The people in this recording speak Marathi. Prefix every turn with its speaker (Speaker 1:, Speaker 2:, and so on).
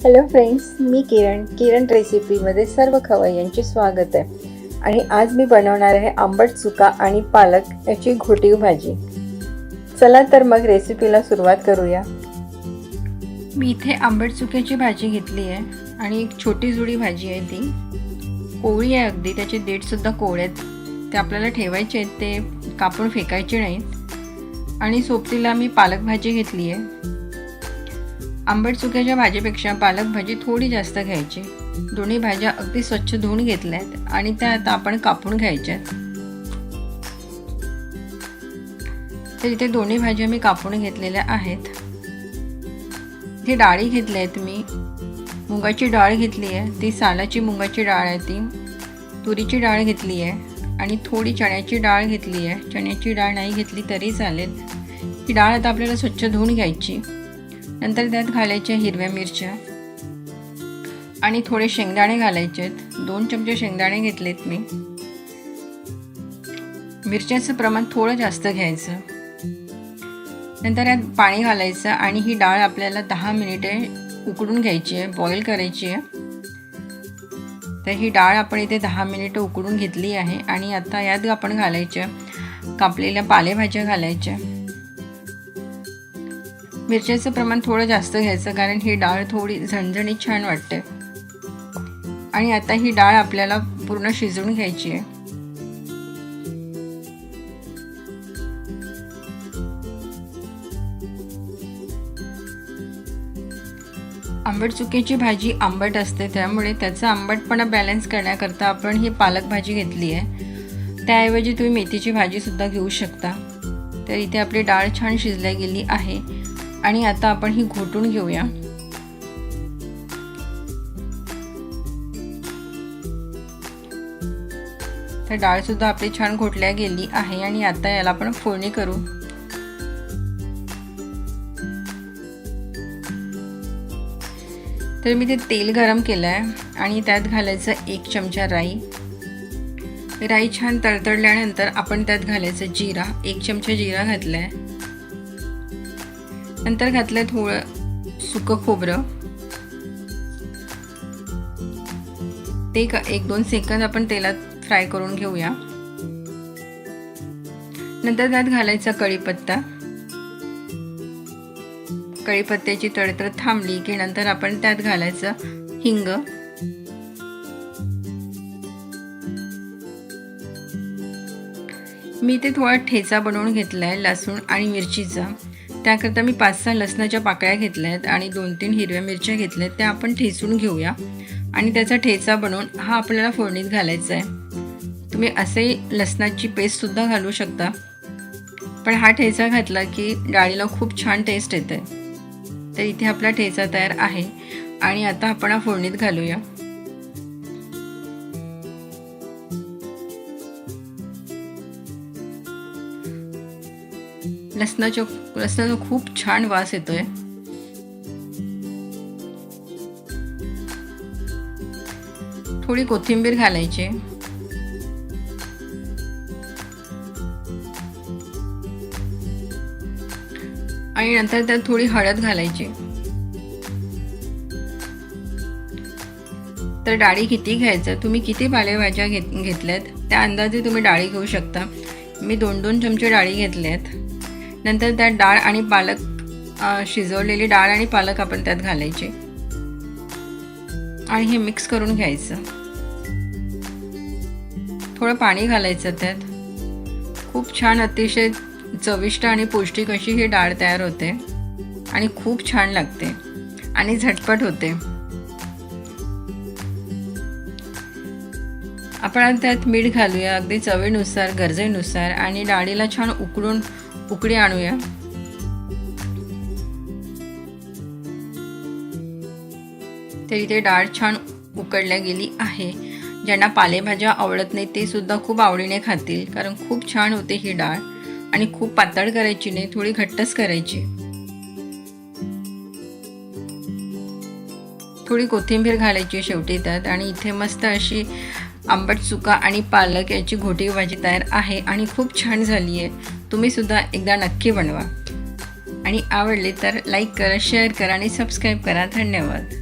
Speaker 1: हॅलो फ्रेंड्स, मी किरण रेसिपीमध्ये सर्व खवय्यांचे स्वागत आहे। आणि आज मी बनवणार आहे आंबट चुका आणि पालक याची घोटीव भाजी। चला तर मग रेसिपीला सुरुवात करूया। मी इथे आंबट चुक्याची भाजी घेतली आहे आणि एक छोटी जुडी भाजी आहे, ती कोवळी आहे अगदी, त्याचे देठ सुद्धा कोवळे आहेत, ते आपल्याला ठेवायचे आहेत, ते कापून फेकायचे नाहीत। आणि सोबतीला मी पालक भाजी घेतली आहे। आंबट चुक्याच्या भाजीपेक्षा पालक भाजी थोडी जास्त घ्यायची। दोन्ही भाज्या अगदी स्वच्छ धुवून घेतल्यात आणि त्या आता आपण कापून घ्यायच्यात। तर इथे दोन्ही भाज्या मी कापून घेतलेल्या आहेत। इथे डाळी घेतल्या आहेत, मी मुगाची डाळ घेतली आहे, ती सालाची मुगाची डाळ आहे, ती तुरीची डाळ घेतली आहे आणि थोडी चण्याची डाळ घेतली आहे। चण्याची डाळ नाही घेतली तरी चालेल। ही डाळ आता आपल्याला स्वच्छ धुवून घ्यायची। नंतर त्यात घालायच्या हिरव्या मिरच्या आणि थोडे शेंगदाणे घालायचे आहेत। 2 चमचे शेंगदाणे घेतलेत मी। मिरच्याचं प्रमाण थोडं जास्त घ्यायचं। नंतर यात पाणी घालायचं आणि ही डाळ आपल्याला 10 मिनिटे उकडून घ्यायची आहे, बॉईल करायची आहे। तर ही डाळ आपण इथे 10 मिनिटं उकडून घेतली आहे आणि आता यात आपण घालायच्या कापलेल्या पालेभाज्या घालायच्या। मिरच्याचं प्रमाण थोडं जास्त घ्यायचं, कारण ही डाळ थोडी झणझणीत छान वाटते। आणि आता ही डाळ आपल्याला पूर्ण शिजवून घ्यायची आहे। आंबट चुक्याची भाजी आंबट असते, त्यामुळे त्याचा आंबटपणा बॅलन्स करण्याकरता आपण ही पालक भाजी घेतली आहे। त्याऐवजी तुम्ही मेथीची भाजी सुद्धा घेऊ शकता। तर इथे आपली डाळ छान शिजल्या गेली आहे आणि आता आपण ही घोटून घेऊया। तर डाळ सुद्धा आपली छान घोटल्या गेली आहे आणि आता याला आपण फोडणी करू। तर मी ते तेल गरम केलं आहे आणि त्यात घालायचं 1 चमचा राई। राई छान तडतडल्यानंतर आपण त्यात घालायचं जिरा, 1 चमचा जिरा घातलाय। नंतर घातलं थोडं सुकं खोबरं, ते 1-2 सेकंद आपण तेलात फ्राय करून घेऊया। नंतर त्यात घालायचा कढीपत्ता। कढीपत्त्याची तडतड थांबली की नंतर आपण त्यात घालायचं हिंग, मी ते थोडा ठेचा बनवून घेतलाय लसूण आणि मिरचीचा। त्याकरता मी 5-6 लसणाच्या पाकळ्या घेतल्या आहेत आणि 2-3 हिरव्या मिरच्या घेतल्या आहेत, त्या आपण ठेचून घेऊया आणि त्याचा ठेचा बनवून हा आपल्याला फोडणीत घालायचा आहे। तुम्ही असे लसणाची पेस्ट सुद्धा घालू शकता, पण हा ठेचा घातला की डाळीला खूप छान टेस्ट येते। तर इथे आपला ठेचा तयार आहे आणि आता आपण हा फोडणीत घालूया। लसणाचा खूप छान वास येतोय। थोडी कोथिंबीर घालायची आणि नंतर त्यात थोडी हळद घालायची। तर डाळी किती घ्यायचं, तुम्ही किती पालेभाज्या घेतल्यात त्या अंदाजे तुम्ही डाळी घेऊ शकता। मी 2-2 चमचे डाळी घेतल्यात। नंतर त्यात डाळ आणि पालक, शिजवलेली डाळ आणि पालक आपण त्यात घालायचे आणि हे मिक्स करून घ्यायचं। थोडं पाणी घालायचं त्यात। खूप छान, अतिशय चविष्ट आणि पौष्टिक अशी ही डाळ तयार होते आणि खूप छान लागते आणि झटपट होते। आपण त्यात मीठ घालूया अगदी चवीनुसार, गरजेनुसार आणि डाळीला छान उकडी आणूया। तर इथे डाळ छान उकडल्या गेली आहे। ज्यांना पालेभाज्या आवडत नाही ते सुद्धा खूप आवडीने खातील, कारण खूप छान होते ही डाळ। आणि खूप पातळ करायची नाही, थोडी घट्टच करायची। थोडी कोथिंबीर घालायची शेवटी त्यात आणि इथे मस्त अशी आंबट चुका आणि पालक याची घोटी भाजी तयार आहे आणि खूप छान झाली आहे। तुम्ही सुद्धा एकदा नक्की बनवा आणि आवडली तर लाईक करा, शेअर करा आणि सबस्क्राईब करा। धन्यवाद।